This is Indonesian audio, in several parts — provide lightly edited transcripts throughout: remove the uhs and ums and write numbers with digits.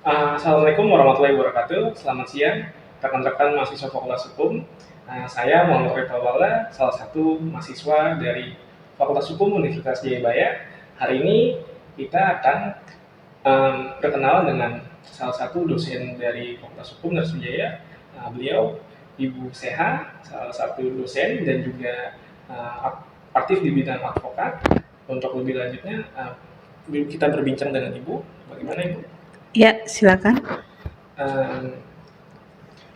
Assalamualaikum warahmatullahi wabarakatuh. Selamat siang, rekan-rekan mahasiswa Fakultas Hukum. Saya Muhammad Rifal Wala, salah satu mahasiswa dari Fakultas Hukum Universitas Jayabaya. Hari ini kita akan berkenalan dengan salah satu dosen dari Fakultas Hukum Universitas Jaya. Beliau Ibu Seha, salah satu dosen dan juga aktif di bidang advokat. Untuk lebih lanjutnya, kita berbincang dengan Ibu. Bagaimana Ibu? Ya, silakan.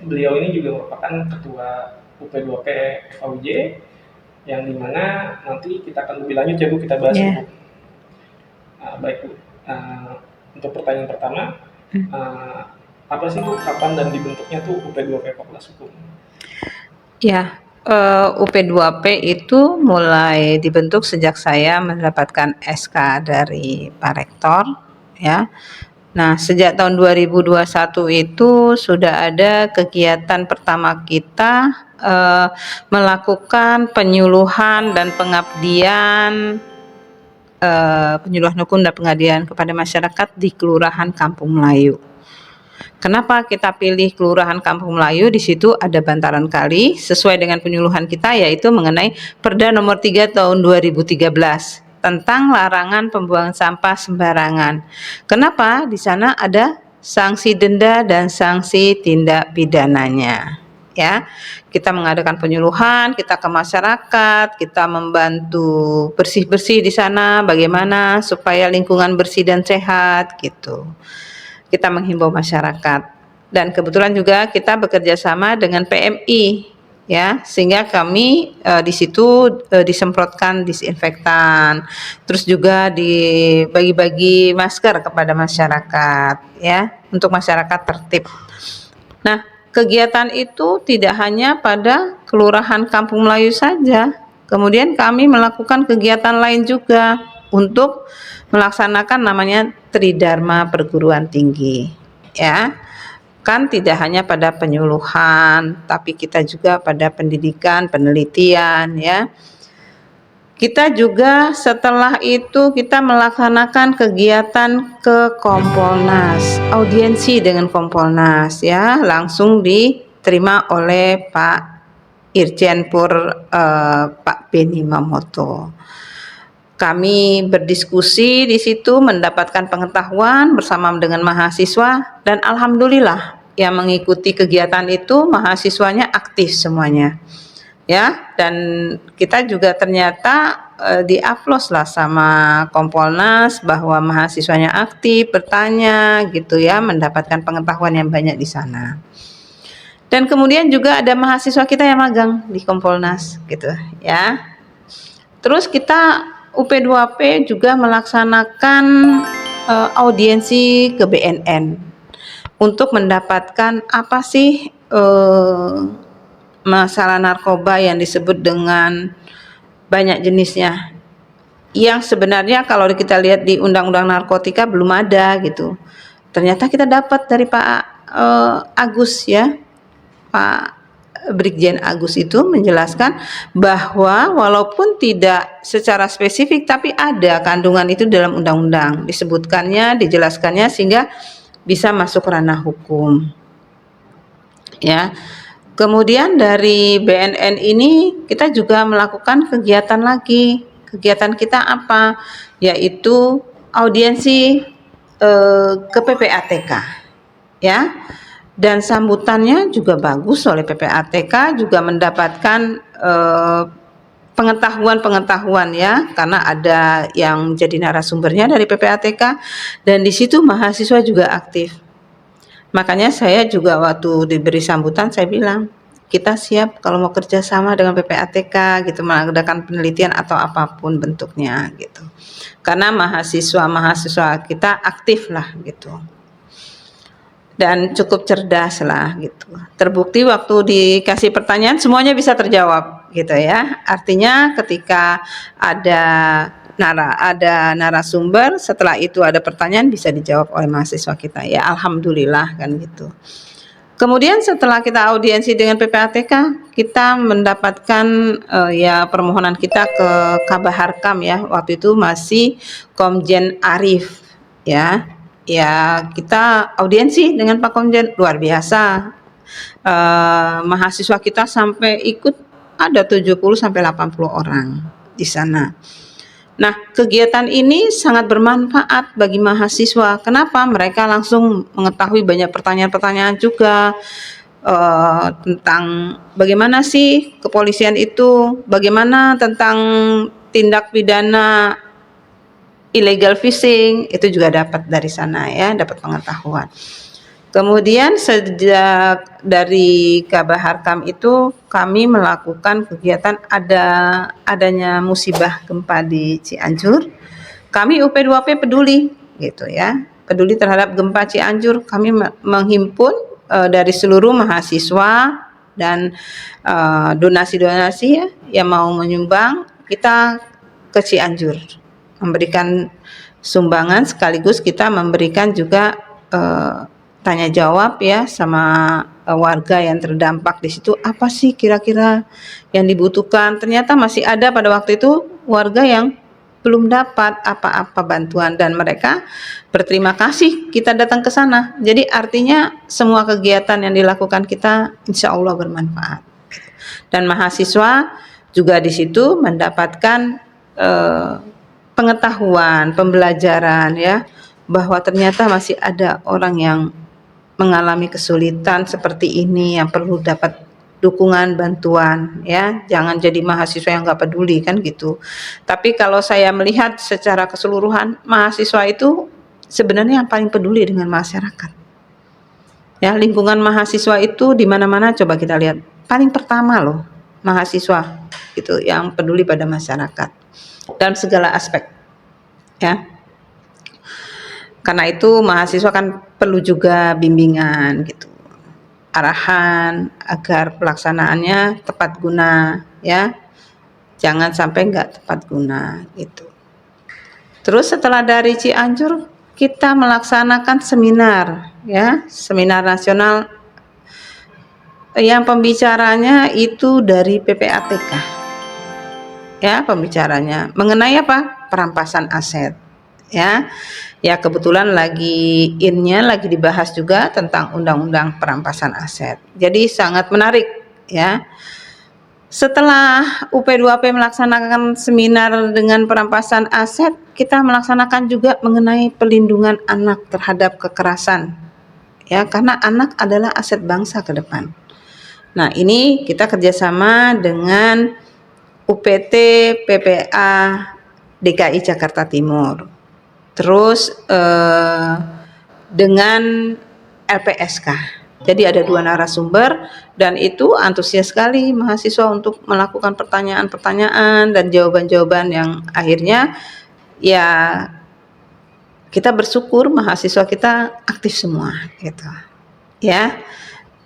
Beliau ini juga merupakan ketua UP2P FAUJ, yang dimana nanti kita akan lebih lanjut ya Bu, kita bahas Bu. Baik Bu, untuk pertanyaan pertama, apa sih Bu, kapan dan dibentuknya tuh UP2P Fakultas Hukum? Ya, UP2P itu mulai dibentuk sejak saya mendapatkan SK dari Pak Rektor, ya. Nah, sejak tahun 2021 itu sudah ada kegiatan pertama kita melakukan penyuluhan dan pengabdian, penyuluhan hukum dan pengabdian kepada masyarakat di Kelurahan Kampung Melayu. Kenapa kita pilih Kelurahan Kampung Melayu? Di situ ada bantaran kali sesuai dengan penyuluhan kita, yaitu mengenai Perda Nomor 3 Tahun 2013 tentang larangan pembuangan sampah sembarangan. Kenapa? Di sana ada sanksi denda dan sanksi tindak pidananya. Ya, kita mengadakan penyuluhan, kita ke masyarakat, kita membantu bersih-bersih di sana, bagaimana supaya lingkungan bersih dan sehat gitu. Kita menghimbau masyarakat, dan kebetulan juga kita bekerja sama dengan PMI, ya, sehingga kami di situ disemprotkan disinfektan, terus juga dibagi-bagi masker kepada masyarakat, ya, untuk masyarakat tertib. Nah, kegiatan itu tidak hanya pada Kelurahan Kampung Melayu saja, kemudian kami melakukan kegiatan lain juga untuk melaksanakan namanya Tridharma Perguruan Tinggi, ya. Kan tidak hanya pada penyuluhan, tapi kita juga pada pendidikan, penelitian, ya. Kita juga setelah itu kita melaksanakan kegiatan ke Kompolnas, audiensi dengan Kompolnas, ya, langsung diterima oleh Pak Irjen Pur Pak Beni Mamoto. Kami berdiskusi di situ, mendapatkan pengetahuan bersama dengan mahasiswa, dan alhamdulillah yang mengikuti kegiatan itu mahasiswanya aktif semuanya, ya. Dan kita juga ternyata diaplos lah sama Kompolnas bahwa mahasiswanya aktif bertanya gitu, ya, mendapatkan pengetahuan yang banyak di sana. Dan kemudian juga ada mahasiswa kita yang magang di Kompolnas gitu, ya. Terus kita UP2P juga melaksanakan audiensi ke BNN untuk mendapatkan apa sih masalah narkoba yang disebut dengan banyak jenisnya, yang sebenarnya kalau kita lihat di Undang-Undang Narkotika belum ada gitu. Ternyata kita dapat dari Pak Agus, ya, Pak Brigjen Agus itu menjelaskan bahwa walaupun tidak secara spesifik, tapi ada kandungan itu dalam undang-undang, disebutkannya, dijelaskannya, sehingga bisa masuk ranah hukum, ya. Kemudian dari BNN ini kita juga melakukan kegiatan lagi. Kegiatan kita apa? Yaitu audiensi ke PPATK, ya. Dan sambutannya juga bagus oleh PPATK, juga mendapatkan pengetahuan-pengetahuan, ya, karena ada yang jadi narasumbernya dari PPATK, dan di situ mahasiswa juga aktif. Makanya saya juga waktu diberi sambutan saya bilang, kita siap kalau mau kerjasama dengan PPATK gitu, mengadakan penelitian atau apapun bentuknya gitu. Karena mahasiswa kita aktif lah gitu. Dan cukup cerdas lah gitu. Terbukti waktu dikasih pertanyaan semuanya bisa terjawab gitu, ya. Artinya ketika ada narasumber, setelah itu ada pertanyaan bisa dijawab oleh mahasiswa kita, ya, alhamdulillah kan gitu. Kemudian setelah kita audiensi dengan PPATK, kita mendapatkan ya permohonan kita ke Kabaharkam, ya. Waktu itu masih Komjen Arif, ya. ya kita audiensi dengan Pak Komjen, luar biasa. Mahasiswa kita sampai ikut ada 70 sampai 80 orang di sana. Nah, kegiatan ini sangat bermanfaat bagi mahasiswa. Kenapa? Mereka langsung mengetahui banyak pertanyaan-pertanyaan juga tentang bagaimana sih kepolisian itu, bagaimana tentang tindak pidana illegal fishing, itu juga dapat dari sana ya, dapat pengetahuan. Kemudian sejak dari Kabaharkam itu kami melakukan kegiatan adanya musibah gempa di Cianjur. Kami UP2P peduli gitu ya, peduli terhadap gempa Cianjur. Kami menghimpun dari seluruh mahasiswa dan donasi-donasi ya, yang mau menyumbang, kita ke Cianjur memberikan sumbangan, sekaligus kita memberikan juga tanya jawab ya sama warga yang terdampak di situ, apa sih kira-kira yang dibutuhkan. Ternyata masih ada pada waktu itu warga yang belum dapat apa-apa bantuan, dan mereka berterima kasih kita datang ke sana. Jadi artinya semua kegiatan yang dilakukan kita insya Allah bermanfaat. Dan mahasiswa juga di situ mendapatkan pengetahuan, pembelajaran ya, bahwa ternyata masih ada orang yang mengalami kesulitan seperti ini yang perlu dapat dukungan, bantuan ya. Jangan jadi mahasiswa yang nggak peduli kan gitu. Tapi kalau saya melihat secara keseluruhan, mahasiswa itu sebenarnya yang paling peduli dengan masyarakat. Ya, lingkungan mahasiswa itu di mana-mana coba kita lihat. Paling pertama loh, mahasiswa itu yang peduli pada masyarakat dalam segala aspek. Ya. Karena itu mahasiswa kan perlu juga bimbingan gitu, arahan agar pelaksanaannya tepat guna ya, jangan sampai nggak tepat guna gitu. Terus setelah dari Cianjur kita melaksanakan seminar ya, seminar nasional yang pembicaranya itu dari PPATK ya, pembicaranya mengenai apa? Perampasan aset ya. Ya kebetulan lagi lagi dibahas juga tentang undang-undang perampasan aset. Jadi sangat menarik ya. Setelah UP2P melaksanakan seminar dengan perampasan aset, kita melaksanakan juga mengenai pelindungan anak terhadap kekerasan. Ya, karena anak adalah aset bangsa ke depan. Nah, ini kita kerjasama dengan UPT PPA DKI Jakarta Timur. Terus dengan LPSK. Jadi ada 2 narasumber, dan itu antusias sekali mahasiswa untuk melakukan pertanyaan-pertanyaan dan jawaban-jawaban yang akhirnya ya kita bersyukur mahasiswa kita aktif semua gitu. Ya.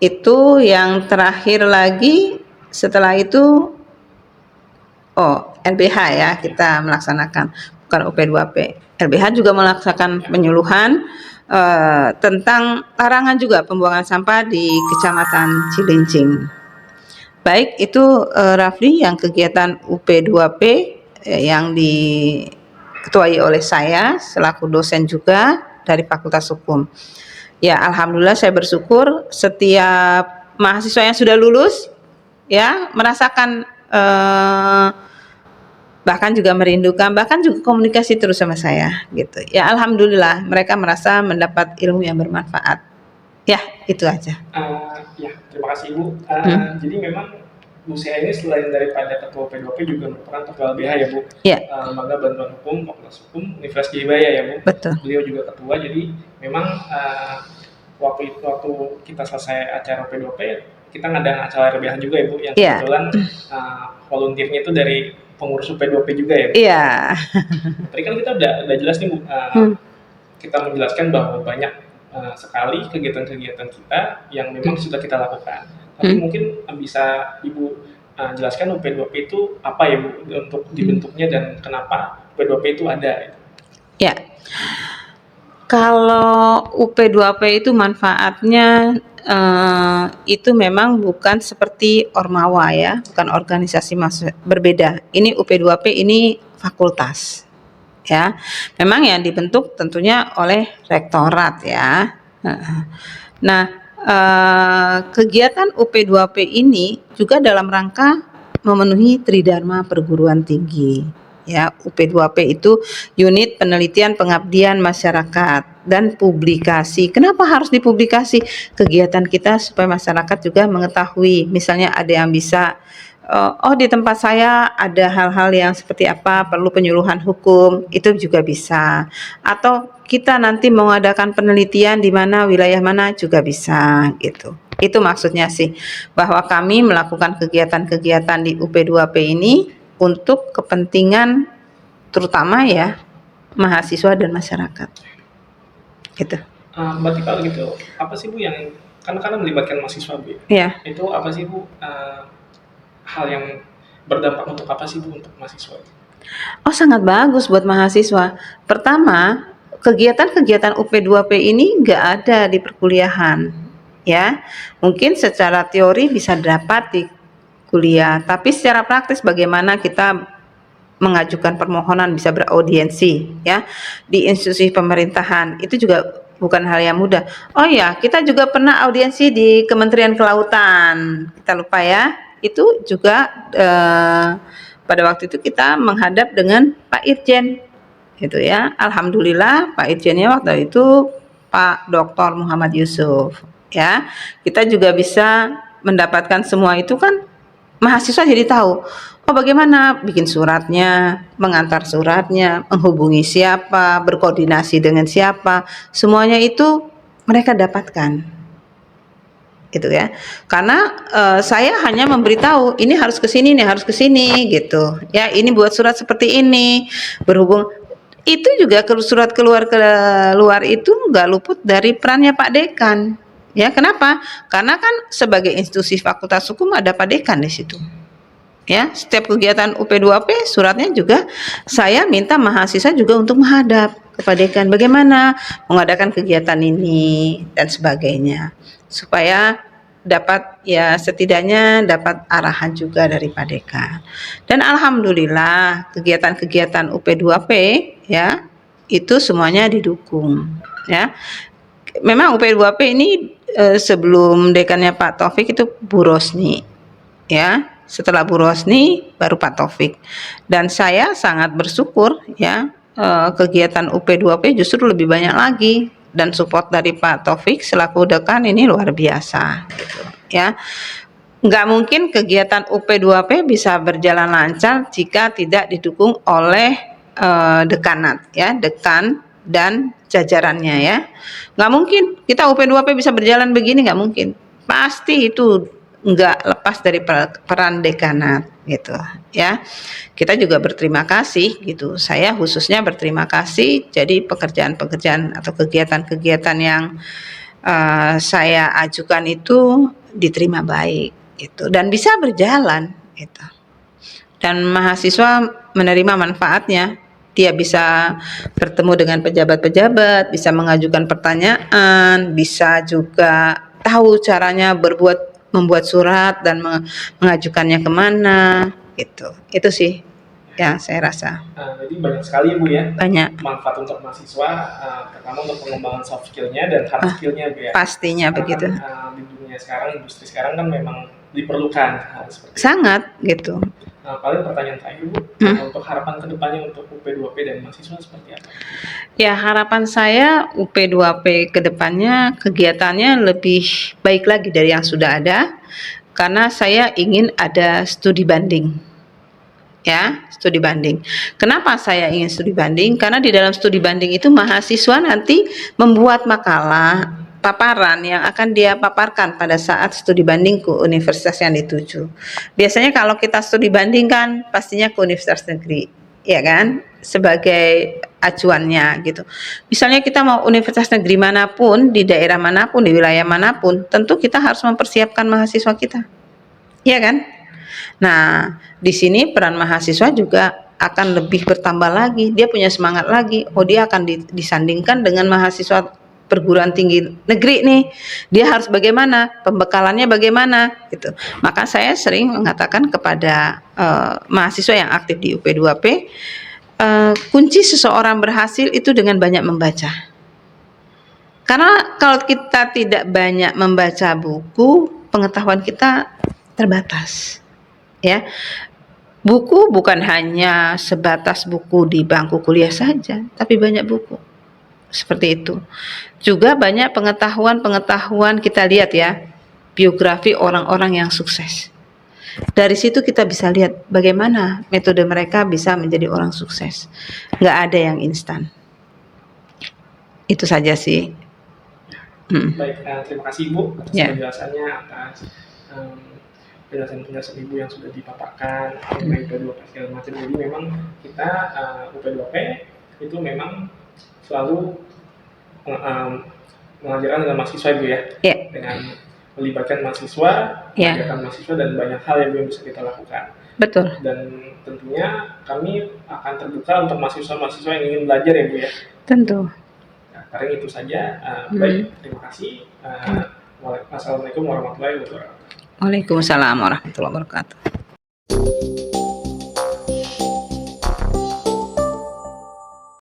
Itu yang terakhir lagi. Setelah itu LBH ya, kita melaksanakan, bukan UP2P. LBH juga melaksanakan penyuluhan tentang larangan juga pembuangan sampah di Kecamatan Cilincing. Baik, itu Rafli yang kegiatan UP2P yang diketuai oleh saya selaku dosen juga dari Fakultas Hukum. Ya, alhamdulillah saya bersyukur setiap mahasiswa yang sudah lulus ya merasakan bahkan juga merindukan, bahkan juga komunikasi terus sama saya gitu. Ya alhamdulillah mereka merasa mendapat ilmu yang bermanfaat. Ya, itu aja. Ya, terima kasih Ibu. Jadi memang Bu Sia ini selain daripada Ketua P2P juga merupakan Ketua LBH ya Bu. Ya. Lembaga Bantuan Hukum Fakultas Hukum Universitas Jayabaya ya Bu. Betul. Beliau juga ketua, jadi memang waktu kita selesai acara P2P, kita ngadain acara LBH juga ya Bu, yang kebetulan volunteernya itu dari pengurus P2P juga ya Bu? Iya. Tadi kan kita udah jelas nih Bu, kita menjelaskan bahwa banyak sekali kegiatan-kegiatan kita yang memang sudah kita lakukan. Tapi mungkin bisa Ibu jelaskan UP2P itu apa ya Bu, untuk dibentuknya dan kenapa UP2P itu ada? Ya, kalau UP2P itu manfaatnya itu memang bukan seperti Ormawa ya, bukan organisasi berbeda. Ini UP2P ini fakultas ya. Memang yang dibentuk tentunya oleh rektorat ya. Nah, kegiatan UP2P ini juga dalam rangka memenuhi Tridharma Perguruan Tinggi. Ya, UP2P itu unit penelitian pengabdian masyarakat dan publikasi. Kenapa harus dipublikasi kegiatan kita supaya masyarakat juga mengetahui. Misalnya ada yang bisa oh di tempat saya ada hal-hal yang seperti apa perlu penyuluhan hukum, itu juga bisa. Atau kita nanti mengadakan penelitian di mana wilayah mana juga bisa gitu. Itu maksudnya sih, bahwa kami melakukan kegiatan-kegiatan di UP2P ini untuk kepentingan terutama ya mahasiswa dan masyarakat. Gitu. Berarti kalau gitu, apa sih Bu yang karena melibatkan mahasiswa Bu? Ya. Itu apa sih Bu hal yang berdampak untuk apa sih Bu untuk mahasiswa? Oh, sangat bagus buat mahasiswa. Pertama, kegiatan-kegiatan UP2P ini nggak ada di perkuliahan, ya. Mungkin secara teori bisa dapat di kuliah, tapi secara praktis bagaimana kita mengajukan permohonan bisa beraudiensi, ya, di institusi pemerintahan, itu juga bukan hal yang mudah. Oh ya, kita juga pernah audiensi di Kementerian Kelautan, kita lupa ya, itu juga pada waktu itu kita menghadap dengan Pak Irjen, gitu ya. Alhamdulillah Pak Irjennya waktu itu Pak Dr. Muhammad Yusuf, ya. Kita juga bisa mendapatkan semua itu kan mahasiswa jadi tahu. Oh bagaimana bikin suratnya, mengantar suratnya, menghubungi siapa, berkoordinasi dengan siapa, semuanya itu mereka dapatkan. Gitu ya, karena saya hanya memberitahu ini harus ke sini nih, harus ke sini gitu ya, ini buat surat seperti ini, berhubung itu juga surat keluar ke luar itu nggak luput dari perannya Pak Dekan ya. Kenapa? Karena kan sebagai institusi Fakultas Hukum ada Pak Dekan di situ ya. Setiap kegiatan UP2P suratnya juga saya minta mahasiswa juga untuk menghadap kepada Dekan bagaimana mengadakan kegiatan ini dan sebagainya, supaya dapat ya setidaknya dapat arahan juga dari Pak Dekan. Dan alhamdulillah kegiatan-kegiatan UP2P ya itu semuanya didukung ya. Memang UP2P ini sebelum dekannya Pak Taufik itu Bu Rosni ya. Setelah Bu Rosni baru Pak Taufik. Dan saya sangat bersyukur ya, kegiatan UP2P justru lebih banyak lagi, dan support dari Pak Taufik selaku dekan ini luar biasa gitu ya. Nggak mungkin kegiatan UP2P bisa berjalan lancar jika tidak didukung oleh dekanat ya, dekan dan jajarannya ya. Nggak mungkin kita UP2P bisa berjalan begini, nggak mungkin. Pasti itu nggak lepas dari peran dekanat gitu ya. Kita juga berterima kasih gitu, saya khususnya berterima kasih, jadi pekerjaan-pekerjaan atau kegiatan-kegiatan yang saya ajukan itu diterima baik gitu dan bisa berjalan gitu, dan mahasiswa menerima manfaatnya. Dia bisa bertemu dengan pejabat-pejabat, bisa mengajukan pertanyaan, bisa juga tahu caranya membuat surat dan mengajukannya kemana gitu. Itu sih yang saya rasa. Jadi banyak sekali Bu ya. Banyak. Manfaat untuk mahasiswa, pertama untuk pengembangan soft skill-nya dan hard skill-nya Bu ya. Pastinya karena begitu. Di dunia sekarang, industri sekarang kan memang diperlukan hal seperti sangat itu. Gitu. Paling pertanyaan terakhir Bu, untuk harapan kedepannya untuk UP2P dan mahasiswa seperti apa? Ya harapan saya UP2P kedepannya kegiatannya lebih baik lagi dari yang sudah ada, karena saya ingin ada studi banding. Ya, studi banding. Kenapa saya ingin studi banding? Karena di dalam studi banding itu mahasiswa nanti membuat makalah paparan yang akan dia paparkan pada saat studi banding ke universitas yang dituju. Biasanya kalau kita studi banding kan pastinya ke universitas negeri, ya kan? Sebagai acuannya gitu. Misalnya kita mau universitas negeri manapun, di daerah manapun, di wilayah manapun, tentu kita harus mempersiapkan mahasiswa kita. Iya kan? Nah, di sini peran mahasiswa juga akan lebih bertambah lagi. Dia punya semangat lagi. Oh, dia akan disandingkan dengan mahasiswa perguruan tinggi negeri nih. Dia harus bagaimana? Pembekalannya bagaimana? Gitu. Maka saya sering mengatakan kepada mahasiswa yang aktif di UP2P, kunci seseorang berhasil itu dengan banyak membaca. Karena kalau kita tidak banyak membaca buku, pengetahuan kita terbatas. Ya. Buku bukan hanya sebatas buku di bangku kuliah saja, tapi banyak buku. Seperti itu. Juga banyak pengetahuan-pengetahuan kita lihat ya, biografi orang-orang yang sukses. Dari situ kita bisa lihat bagaimana metode mereka bisa menjadi orang sukses. Nggak ada yang instan. Itu saja sih. Baik, terima kasih Ibu atas Ya. penjelasannya, atas penjelasan-penjelasan Ibu yang sudah dipaparkan mengenai UP2P segala macam. Jadi memang kita UP2P itu memang selalu mengajarkan dengan mahasiswa Ibu ya, Ya. dengan melibatkan mahasiswa, Ya. mengajarkan mahasiswa dan banyak hal yang bisa kita lakukan. Betul. Dan tentunya kami akan terbuka untuk mahasiswa-mahasiswa yang ingin belajar ya Bu ya. Tentu. Nah, paling itu saja. Baik, terima kasih. Assalamualaikum warahmatullahi wabarakatuh. Waalaikumsalam warahmatullahi wabarakatuh.